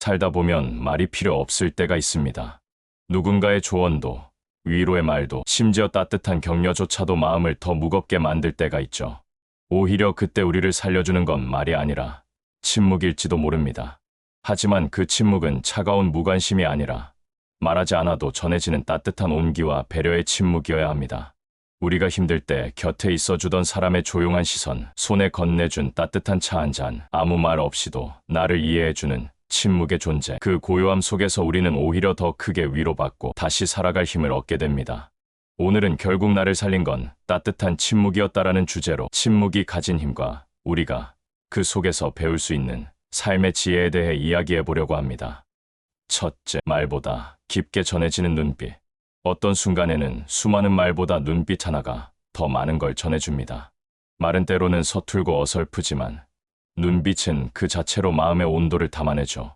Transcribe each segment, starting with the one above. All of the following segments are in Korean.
살다 보면 말이 필요 없을 때가 있습니다. 누군가의 조언도, 위로의 말도, 심지어 따뜻한 격려조차도 마음을 더 무겁게 만들 때가 있죠. 오히려 그때 우리를 살려주는 건 말이 아니라 침묵일지도 모릅니다. 하지만 그 침묵은 차가운 무관심이 아니라 말하지 않아도 전해지는 따뜻한 온기와 배려의 침묵이어야 합니다. 우리가 힘들 때 곁에 있어주던 사람의 조용한 시선, 손에 건네준 따뜻한 차 한 잔, 아무 말 없이도 나를 이해해주는 침묵의 존재, 그 고요함 속에서 우리는 오히려 더 크게 위로받고 다시 살아갈 힘을 얻게 됩니다. 오늘은 결국 나를 살린 건 따뜻한 침묵이었다라는 주제로 침묵이 가진 힘과 우리가 그 속에서 배울 수 있는 삶의 지혜에 대해 이야기해 보려고 합니다. 첫째, 말보다 깊게 전해지는 눈빛. 어떤 순간에는 수많은 말보다 눈빛 하나가 더 많은 걸 전해줍니다. 말은 때로는 서툴고 어설프지만 눈빛은 그 자체로 마음의 온도를 담아내죠.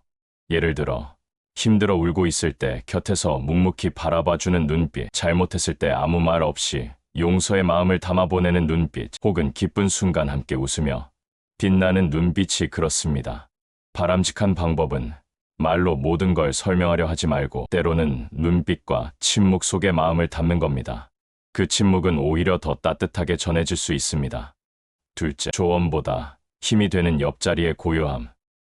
예를 들어 힘들어 울고 있을 때 곁에서 묵묵히 바라봐주는 눈빛, 잘못했을 때 아무 말 없이 용서의 마음을 담아보내는 눈빛, 혹은 기쁜 순간 함께 웃으며 빛나는 눈빛이 그렇습니다. 바람직한 방법은 말로 모든 걸 설명하려 하지 말고 때로는 눈빛과 침묵 속에 마음을 담는 겁니다. 그 침묵은 오히려 더 따뜻하게 전해질 수 있습니다. 둘째, 조언보다 힘이 되는 옆자리의 고요함.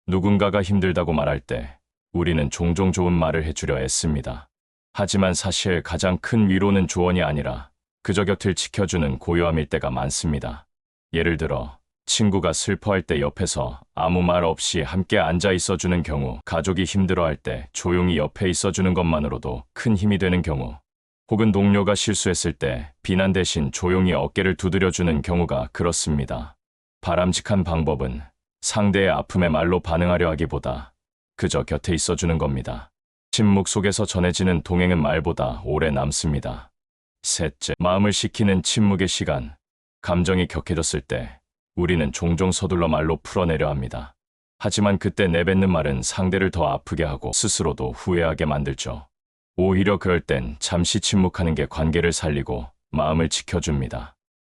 누군가가 힘들다고 말할 때 우리는 종종 좋은 말을 해주려 애씁니다. 하지만 사실 가장 큰 위로는 조언이 아니라 그저 곁을 지켜주는 고요함일 때가 많습니다. 예를 들어 친구가 슬퍼할 때 옆에서 아무 말 없이 함께 앉아 있어주는 경우, 가족이 힘들어할 때 조용히 옆에 있어주는 것만으로도 큰 힘이 되는 경우, 혹은 동료가 실수했을 때 비난 대신 조용히 어깨를 두드려주는 경우가 그렇습니다. 바람직한 방법은 상대의 아픔에 말로 반응하려 하기보다 그저 곁에 있어주는 겁니다. 침묵 속에서 전해지는 동행은 말보다 오래 남습니다. 셋째, 마음을 식히는 침묵의 시간. 감정이 격해졌을 때 우리는 종종 서둘러 말로 풀어내려 합니다. 하지만 그때 내뱉는 말은 상대를 더 아프게 하고 스스로도 후회하게 만들죠. 오히려 그럴 땐 잠시 침묵하는 게 관계를 살리고 마음을 지켜줍니다.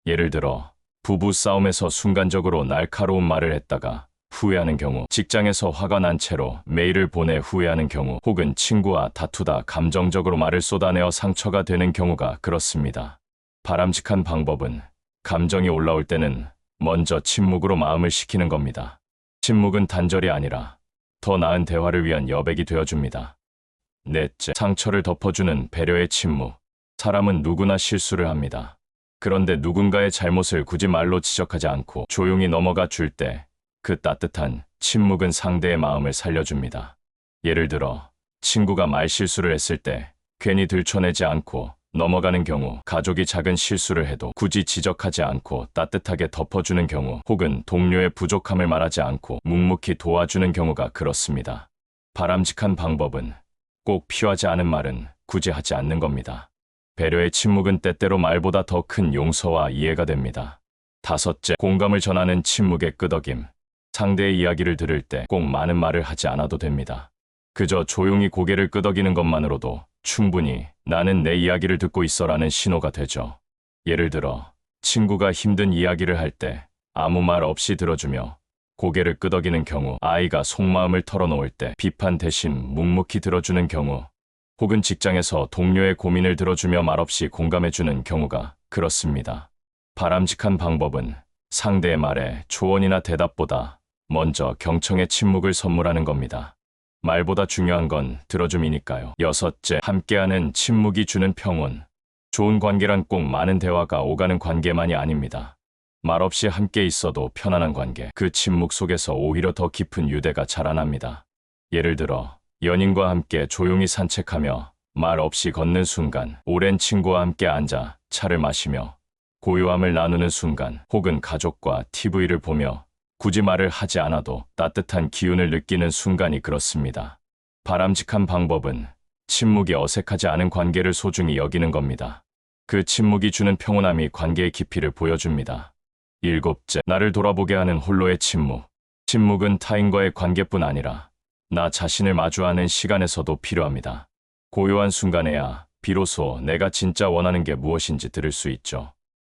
예를 들어 부부 싸움에서 순간적으로 날카로운 말을 했다가 후회하는 경우, 직장에서 화가 난 채로 메일을 보내 후회하는 경우, 혹은 친구와 다투다 감정적으로 말을 쏟아내어 상처가 되는 경우가 그렇습니다. 바람직한 방법은 감정이 올라올 때는 먼저 침묵으로 마음을 식히는 겁니다. 침묵은 단절이 아니라 더 나은 대화를 위한 여백이 되어줍니다. 넷째, 상처를 덮어주는 배려의 침묵. 사람은 누구나 실수를 합니다. 그런데 누군가의 잘못을 굳이 말로 지적하지 않고 조용히 넘어가 줄 때 그 따뜻한 침묵은 상대의 마음을 살려줍니다. 예를 들어 친구가 말실수를 했을 때 괜히 들춰내지 않고 넘어가는 경우, 가족이 작은 실수를 해도 굳이 지적하지 않고 따뜻하게 덮어주는 경우, 혹은 동료의 부족함을 말하지 않고 묵묵히 도와주는 경우가 그렇습니다. 바람직한 방법은 꼭 필요하지 않은 말은 굳이 하지 않는 겁니다. 배려의 침묵은 때때로 말보다 더 큰 용서와 이해가 됩니다. 다섯째, 공감을 전하는 침묵의 끄덕임. 상대의 이야기를 들을 때 꼭 많은 말을 하지 않아도 됩니다. 그저 조용히 고개를 끄덕이는 것만으로도 충분히 나는 내 이야기를 듣고 있어라는 신호가 되죠. 예를 들어 친구가 힘든 이야기를 할 때 아무 말 없이 들어주며 고개를 끄덕이는 경우, 아이가 속마음을 털어놓을 때 비판 대신 묵묵히 들어주는 경우, 혹은 직장에서 동료의 고민을 들어주며 말없이 공감해주는 경우가 그렇습니다. 바람직한 방법은 상대의 말에 조언이나 대답보다 먼저 경청의 침묵을 선물하는 겁니다. 말보다 중요한 건 들어줌이니까요. 여섯째, 함께하는 침묵이 주는 평온. 좋은 관계란 꼭 많은 대화가 오가는 관계만이 아닙니다. 말없이 함께 있어도 편안한 관계, 그 침묵 속에서 오히려 더 깊은 유대가 자라납니다. 예를 들어 연인과 함께 조용히 산책하며 말 없이 걷는 순간, 오랜 친구와 함께 앉아 차를 마시며 고요함을 나누는 순간, 혹은 가족과 TV를 보며 굳이 말을 하지 않아도 따뜻한 기운을 느끼는 순간이 그렇습니다. 바람직한 방법은 침묵이 어색하지 않은 관계를 소중히 여기는 겁니다. 그 침묵이 주는 평온함이 관계의 깊이를 보여줍니다. 일곱째, 나를 돌아보게 하는 홀로의 침묵. 침묵은 타인과의 관계뿐 아니라 나 자신을 마주하는 시간에서도 필요합니다. 고요한 순간에야 비로소 내가 진짜 원하는 게 무엇인지 들을 수 있죠.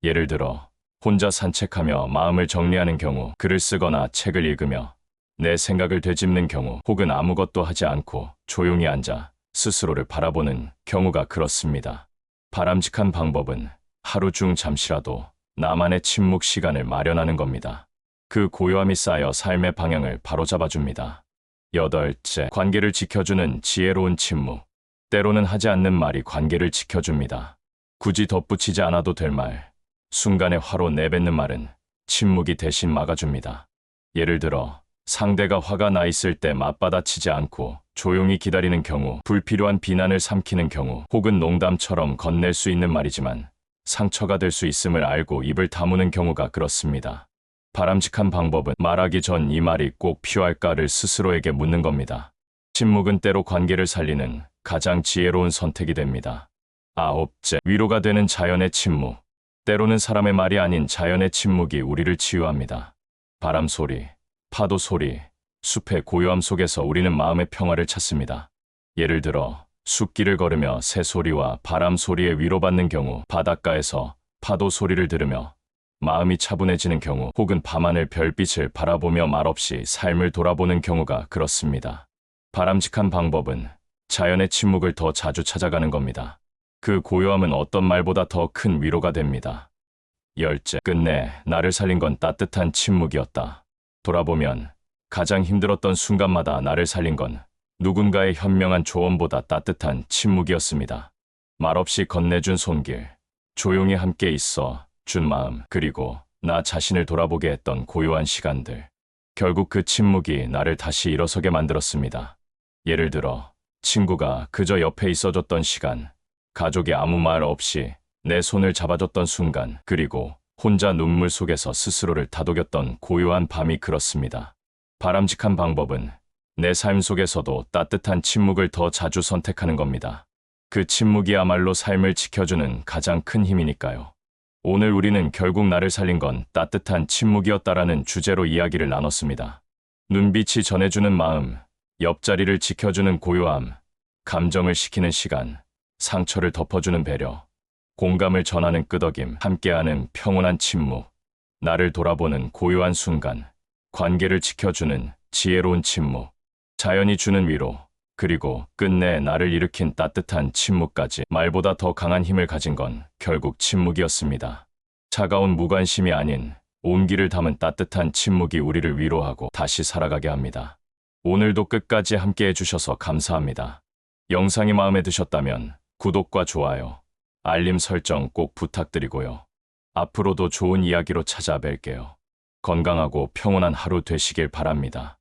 예를 들어 혼자 산책하며 마음을 정리하는 경우, 글을 쓰거나 책을 읽으며 내 생각을 되짚는 경우 혹은 아무것도 하지 않고 조용히 앉아 스스로를 바라보는 경우가 그렇습니다. 바람직한 방법은 하루 중 잠시라도 나만의 침묵 시간을 마련하는 겁니다. 그 고요함이 쌓여 삶의 방향을 바로잡아줍니다. 여덟째, 관계를 지켜주는 지혜로운 침묵. 때로는 하지 않는 말이 관계를 지켜줍니다. 굳이 덧붙이지 않아도 될 말, 순간에 화로 내뱉는 말은 침묵이 대신 막아줍니다. 예를 들어 상대가 화가 나 있을 때 맞받아치지 않고 조용히 기다리는 경우, 불필요한 비난을 삼키는 경우, 혹은 농담처럼 건넬 수 있는 말이지만 상처가 될 수 있음을 알고 입을 다무는 경우가 그렇습니다. 바람직한 방법은 말하기 전 이 말이 꼭 필요할까를 스스로에게 묻는 겁니다. 침묵은 때로 관계를 살리는 가장 지혜로운 선택이 됩니다. 아홉째, 위로가 되는 자연의 침묵. 때로는 사람의 말이 아닌 자연의 침묵이 우리를 치유합니다. 바람 소리, 파도 소리, 숲의 고요함 속에서 우리는 마음의 평화를 찾습니다. 예를 들어 숲길을 걸으며 새 소리와 바람 소리에 위로받는 경우, 바닷가에서 파도 소리를 들으며 마음이 차분해지는 경우, 혹은 밤하늘 별빛을 바라보며 말없이 삶을 돌아보는 경우가 그렇습니다. 바람직한 방법은 자연의 침묵을 더 자주 찾아가는 겁니다. 그 고요함은 어떤 말보다 더 큰 위로가 됩니다. 열째, 끝내 나를 살린 건 따뜻한 침묵이었다. 돌아보면 가장 힘들었던 순간마다 나를 살린 건 누군가의 현명한 조언보다 따뜻한 침묵이었습니다. 말없이 건네준 손길, 조용히 함께 있어 준 마음, 그리고 나 자신을 돌아보게 했던 고요한 시간들. 결국 그 침묵이 나를 다시 일어서게 만들었습니다. 예를 들어 친구가 그저 옆에 있어줬던 시간, 가족이 아무 말 없이 내 손을 잡아줬던 순간, 그리고 혼자 눈물 속에서 스스로를 다독였던 고요한 밤이 그렇습니다. 바람직한 방법은 내 삶 속에서도 따뜻한 침묵을 더 자주 선택하는 겁니다. 그 침묵이야말로 삶을 지켜주는 가장 큰 힘이니까요. 오늘 우리는 결국 나를 살린 건 따뜻한 침묵이었다라는 주제로 이야기를 나눴습니다. 눈빛이 전해주는 마음, 옆자리를 지켜주는 고요함, 감정을 식히는 시간, 상처를 덮어주는 배려, 공감을 전하는 끄덕임, 함께하는 평온한 침묵, 나를 돌아보는 고요한 순간, 관계를 지켜주는 지혜로운 침묵, 자연이 주는 위로, 그리고 끝내 나를 일으킨 따뜻한 침묵까지. 말보다 더 강한 힘을 가진 건 결국 침묵이었습니다. 차가운 무관심이 아닌 온기를 담은 따뜻한 침묵이 우리를 위로하고 다시 살아가게 합니다. 오늘도 끝까지 함께 해주셔서 감사합니다. 영상이 마음에 드셨다면 구독과 좋아요, 알림 설정 꼭 부탁드리고요. 앞으로도 좋은 이야기로 찾아뵐게요. 건강하고 평온한 하루 되시길 바랍니다.